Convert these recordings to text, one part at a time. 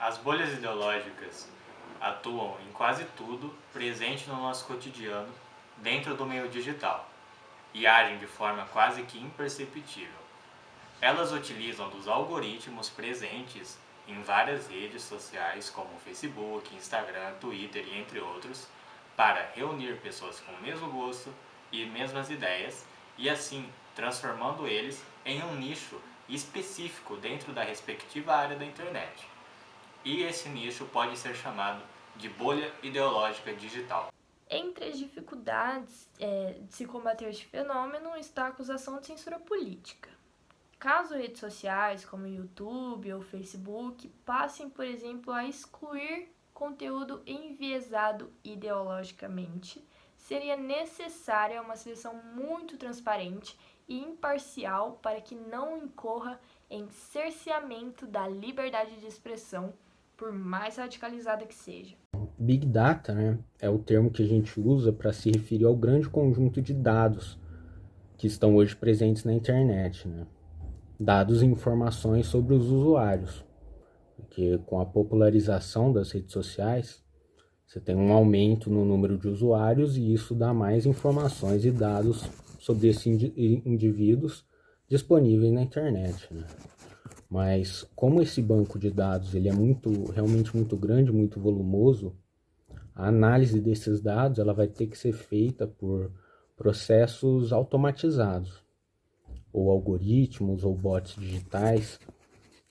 As bolhas ideológicas atuam em quase tudo presente no nosso cotidiano dentro do meio digital e agem de forma quase que imperceptível. Elas utilizam dos algoritmos presentes em várias redes sociais como Facebook, Instagram, Twitter e entre outros, para reunir pessoas com o mesmo gosto e mesmas ideias e assim transformando eles em um nicho específico dentro da respectiva área da internet. E esse nicho pode ser chamado de bolha ideológica digital. Entre as dificuldades de se combater este fenômeno está a acusação de censura política. Caso redes sociais como YouTube ou Facebook passem, por exemplo, a excluir conteúdo enviesado ideologicamente, seria necessária uma seleção muito transparente e imparcial para que não incorra em cerceamento da liberdade de expressão, por mais radicalizada que seja. Big Data, né, é o termo que a gente usa para se referir ao grande conjunto de dados que estão hoje presentes na internet, né? Dados e informações sobre os usuários, porque com a popularização das redes sociais, você tem um aumento no número de usuários e isso dá mais informações e dados sobre esses indivíduos disponíveis na internet, né? Mas como esse banco de dados ele é realmente muito grande, muito volumoso, a análise desses dados ela vai ter que ser feita por processos automatizados, ou algoritmos ou bots digitais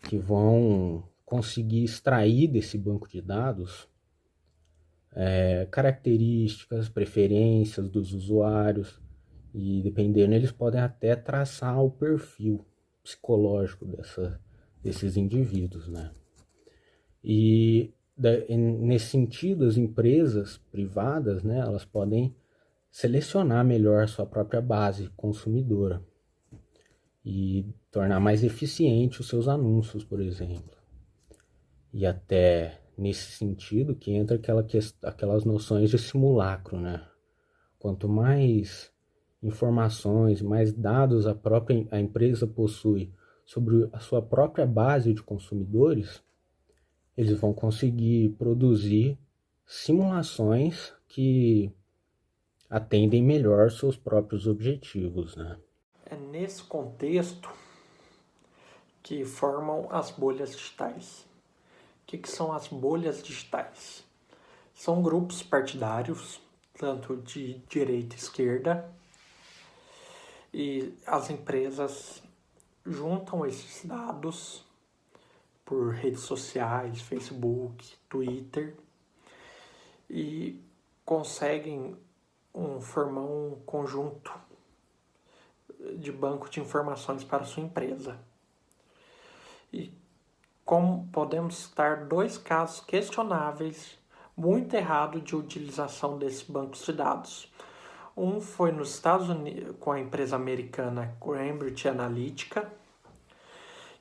que vão conseguir extrair desse banco de dados características, preferências dos usuários e dependendo eles podem até traçar o perfil psicológico desses indivíduos, né? E nesse sentido, as empresas privadas, né, elas podem selecionar melhor a sua própria base consumidora e tornar mais eficiente os seus anúncios, por exemplo. E até nesse sentido que entra aquelas noções de simulacro, né? Quanto mais informações, mais dados a empresa possui sobre a sua própria base de consumidores, eles vão conseguir produzir simulações que atendem melhor seus próprios objetivos, né? É nesse contexto que formam as bolhas digitais. O que são as bolhas digitais? São grupos partidários, tanto de direita e esquerda, e as empresas juntam esses dados por redes sociais, Facebook, Twitter, e conseguem formar um conjunto de banco de informações para sua empresa. E como podemos citar dois casos questionáveis, muito errados de utilização desses bancos de dados. Um foi nos Estados Unidos com a empresa americana Cambridge Analytica,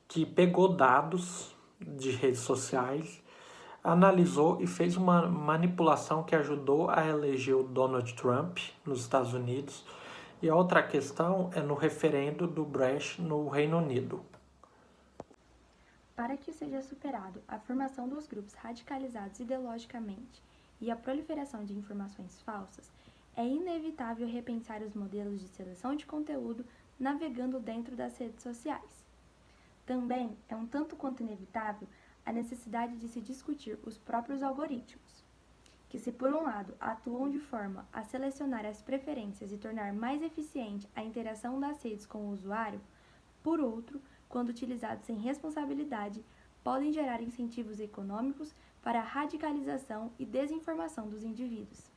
que pegou dados de redes sociais, analisou e fez uma manipulação que ajudou a eleger o Donald Trump nos Estados Unidos. E a outra questão é no referendo do Brexit no Reino Unido. Para que seja superado a formação dos grupos radicalizados ideologicamente e a proliferação de informações falsas, é inevitável repensar os modelos de seleção de conteúdo navegando dentro das redes sociais. Também é um tanto quanto inevitável a necessidade de se discutir os próprios algoritmos, que se por um lado atuam de forma a selecionar as preferências e tornar mais eficiente a interação das redes com o usuário, por outro, quando utilizados sem responsabilidade, podem gerar incentivos econômicos para a radicalização e desinformação dos indivíduos.